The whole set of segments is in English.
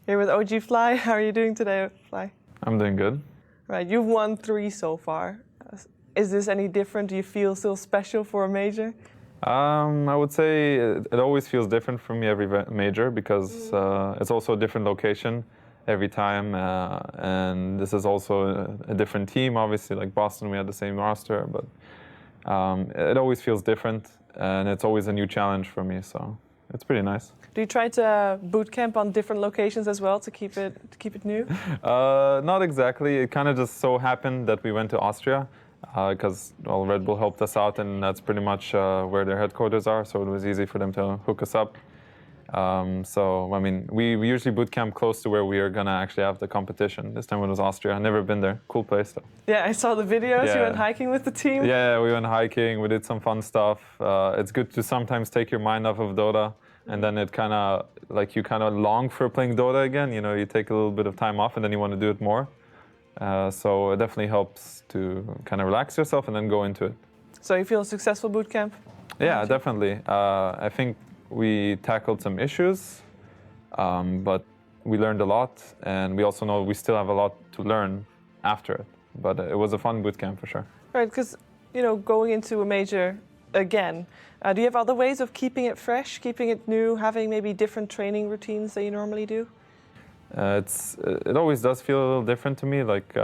Here with OG Fly. How are you doing today, Fly? I'm doing good. Right, you've won 3 so far. Is this any different? Do you feel still special for a major? I would say it always feels different for me every major because it's also a different location every time, and this is also a different team. Obviously, like Boston, we had the same roster, but it always feels different, and it's always a new challenge for me. So it's pretty nice. Do you try to boot camp on different locations as well to keep it new? Not exactly. It kind of just so happened that we went to Austria because Red Bull helped us out, and that's pretty much where their headquarters are. So it was easy for them to hook us up. So I mean, we usually boot camp close to where we are gonna actually have the competition. This time it was Austria. I've never been there. Cool place though. Yeah, I saw the videos. Yeah. You went hiking with the team. Yeah, we went hiking. We did some fun stuff. It's good to sometimes take your mind off of Dota. And then it kind of, like you kind of long for playing Dota again. You know, you take a little bit of time off and then you want to do it more. So it definitely helps to kind of relax yourself and then go into it. So you feel a successful boot camp? Yeah, definitely. I think we tackled some issues, but we learned a lot. And we also know we still have a lot to learn after it. But it was a fun boot camp for sure. Right, because, you know, going into a major again, do you have other ways of keeping it fresh, keeping it new, having maybe different training routines that you normally do? It always does feel a little different to me. Like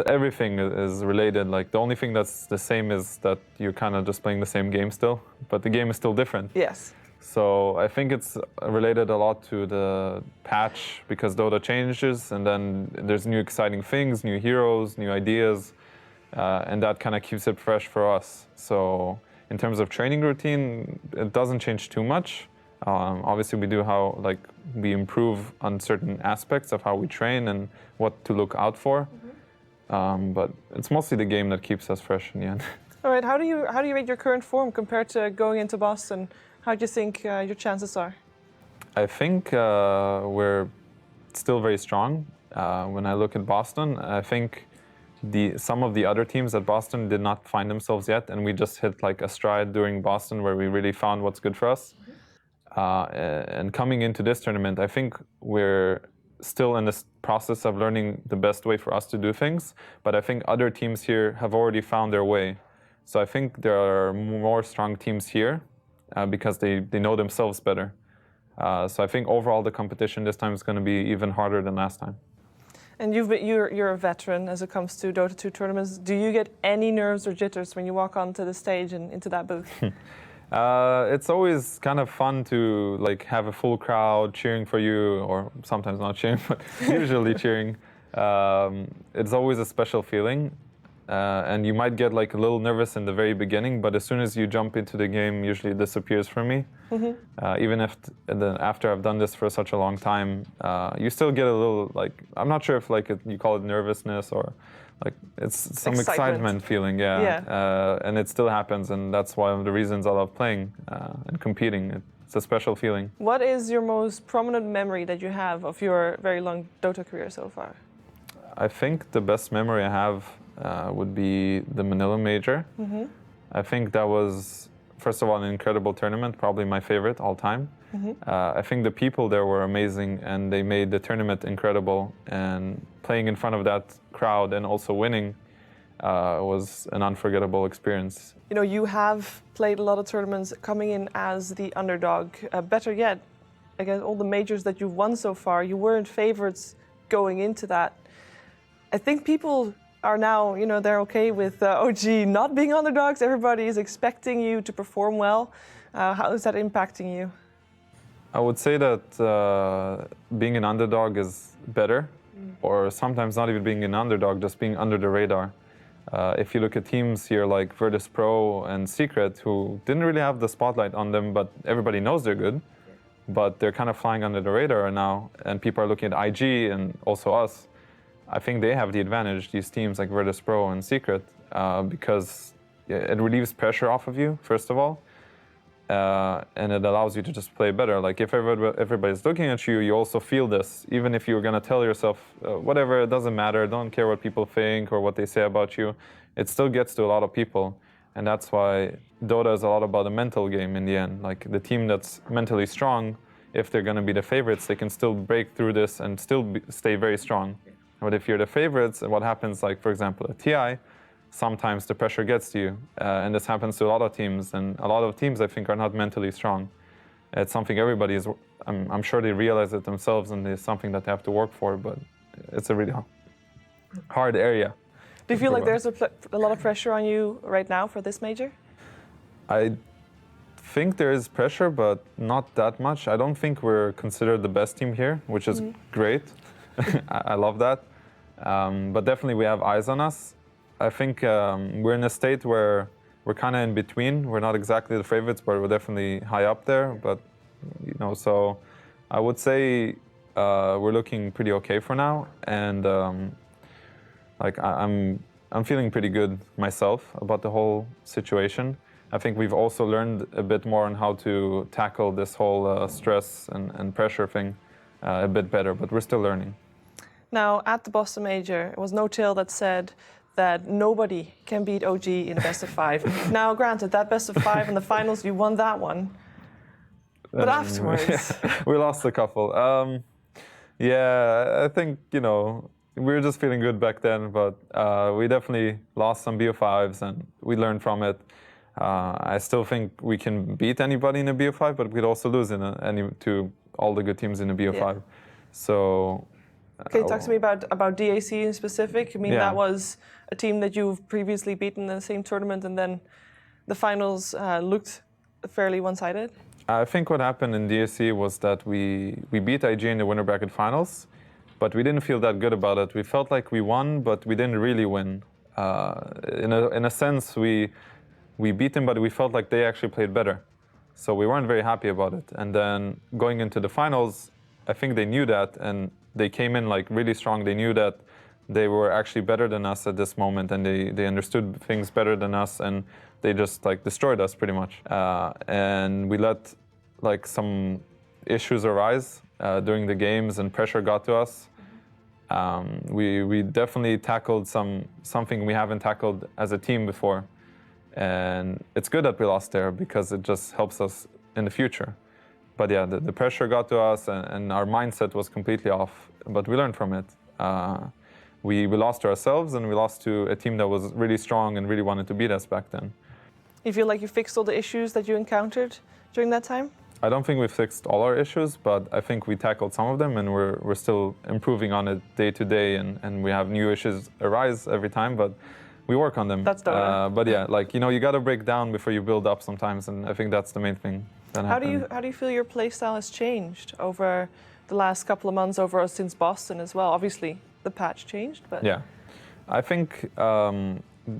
everything is related. Like the only thing that's the same is that you're kind of just playing the same game still, but the game is still different. Yes. So I think it's related a lot to the patch because Dota changes, and then there's new exciting things, new heroes, new ideas, and that kind of keeps it fresh for us. So in terms of training routine, it doesn't change too much. Obviously, we do we improve on certain aspects of how we train and what to look out for. But it's mostly the game that keeps us fresh in the end. All right. How do you rate your current form compared to going into Boston? How do you think your chances are? I think we're still very strong. When I look at Boston, I think some of the other teams at Boston did not find themselves yet, and we just hit like a stride during Boston where we really found what's good for us. And coming into this tournament, I think we're still in this process of learning the best way for us to do things, but I think other teams here have already found their way. So I think there are more strong teams here because they know themselves better. So I think overall the competition this time is going to be even harder than last time. And you're a veteran as it comes to Dota 2 tournaments. Do you get any nerves or jitters when you walk onto the stage and into that booth? It's always kind of fun to like have a full crowd cheering for you, or sometimes not cheering, but usually cheering. It's always a special feeling. And you might get like a little nervous in the very beginning, but as soon as you jump into the game, usually it disappears from me. Even if after I've done this for such a long time, you still get a little like, I'm not sure if like you call it nervousness or like it's some excitement feeling, yeah. And it still happens, and that's one of the reasons I love playing and competing. It's a special feeling. What is your most prominent memory that you have of your very long Dota career so far? I think the best memory I have would be the Manila Major. I think that was, first of all, an incredible tournament, probably my favorite all time. I think the people there were amazing, and they made the tournament incredible. And playing in front of that crowd and also winning was an unforgettable experience. You know, you have played a lot of tournaments coming in as the underdog. Better yet, against all the majors that you've won so far, you weren't favorites going into that. I think people are now, you know, they're okay with OG not being underdogs. Everybody is expecting you to perform well. How is that impacting you? I would say that being an underdog is better, or sometimes not even being an underdog, just being under the radar. If you look at teams here like Virtus Pro and Secret, who didn't really have the spotlight on them, but everybody knows they're good, but they're kind of flying under the radar now, and people are looking at IG and also us. I think they have the advantage, these teams like Virtus Pro and Secret, because it relieves pressure off of you, first of all, and it allows you to just play better. Like if everybody's looking at you, you also feel this. Even if you're going to tell yourself, whatever, it doesn't matter, don't care what people think or what they say about you, it still gets to a lot of people. And that's why Dota is a lot about a mental game in the end. Like the team that's mentally strong if they're going to be the favorites, they can still break through this and still stay very strong. But if you're the favorites, and what happens, like for example at TI, sometimes the pressure gets to you, and this happens to a lot of teams, and a lot of teams I think are not mentally strong. It's something everybody is, I'm sure they realize it themselves, and it's something that they have to work for, but it's a really hard area. Do you feel like there's a lot of pressure on you right now for this major? I think there is pressure, but not that much. I don't think we're considered the best team here, which is great. I love that. But definitely we have eyes on us. I think we're in a state where we're kind of in between. We're not exactly the favorites, but we're definitely high up there. But, you know, so I would say we're looking pretty okay for now. And like I'm feeling pretty good myself about the whole situation. I think we've also learned a bit more on how to tackle this whole stress and pressure thing a bit better, but we're still learning. Now, at the Boston Major, it was No Tail that said that nobody can beat OG in a best of 5. Now, granted, that best of 5 in the finals, you won that one. But afterwards... we lost a couple. Yeah, I think, you know, we were just feeling good back then, but we definitely lost some BO5s and we learned from it. I still think we can beat anybody in a BO5, but we'd also lose to all the good teams in a BO5. Yeah. So... Can you talk to me about DAC in specific? I mean, that was a team that you've previously beaten in the same tournament, and then the finals looked fairly one-sided. I think what happened in DAC was that we beat IG in the winner bracket finals, but we didn't feel that good about it. We felt like we won, but we didn't really win. In a sense, we beat them, but we felt like they actually played better. So we weren't very happy about it. And then going into the finals, I think they knew that, and they came in like really strong. They knew that they were actually better than us at this moment, and they understood things better than us, and they just like destroyed us pretty much. And we let like some issues arise during the games, and pressure got to us. We definitely tackled something we haven't tackled as a team before. And it's good that we lost there because it just helps us in the future. But yeah, the pressure got to us, and our mindset was completely off. But we learned from it. We lost to ourselves, and we lost to a team that was really strong and really wanted to beat us back then. You feel like you fixed all the issues that you encountered during that time? I don't think we fixed all our issues, but I think we tackled some of them, and we're still improving on it day to day, and we have new issues arise every time, but we work on them. That's Dota. But yeah, like, you know, you got to break down before you build up sometimes, and I think that's the main thing. How do you feel your playstyle has changed over the last couple of months, since Boston as well? Obviously, the patch changed, but... Yeah. I think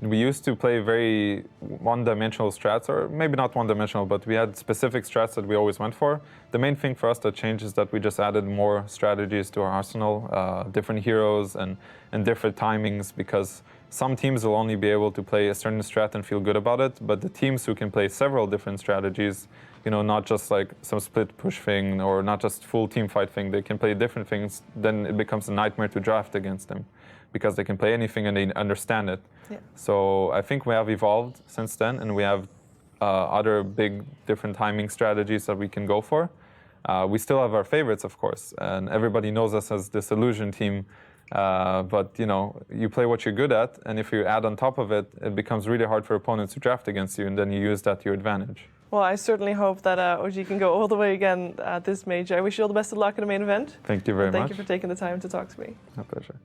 we used to play very one-dimensional strats, or maybe not one-dimensional, but we had specific strats that we always went for. The main thing for us that changed is that we just added more strategies to our arsenal, different heroes and different timings, because some teams will only be able to play a certain strat and feel good about it, but the teams who can play several different strategies, you know, not just like some split push thing or not just full team fight thing, they can play different things, then it becomes a nightmare to draft against them because they can play anything and they understand it. Yeah. So I think we have evolved since then, and we have other big different timing strategies that we can go for. We still have our favorites, of course, and everybody knows us as this illusion team. But, you know, you play what you're good at, and if you add on top of it, it becomes really hard for opponents to draft against you, and then you use that to your advantage. Well, I certainly hope that OG can go all the way again at this major. I wish you all the best of luck in the main event. Thank you very much. Thank you for taking the time to talk to me. My pleasure.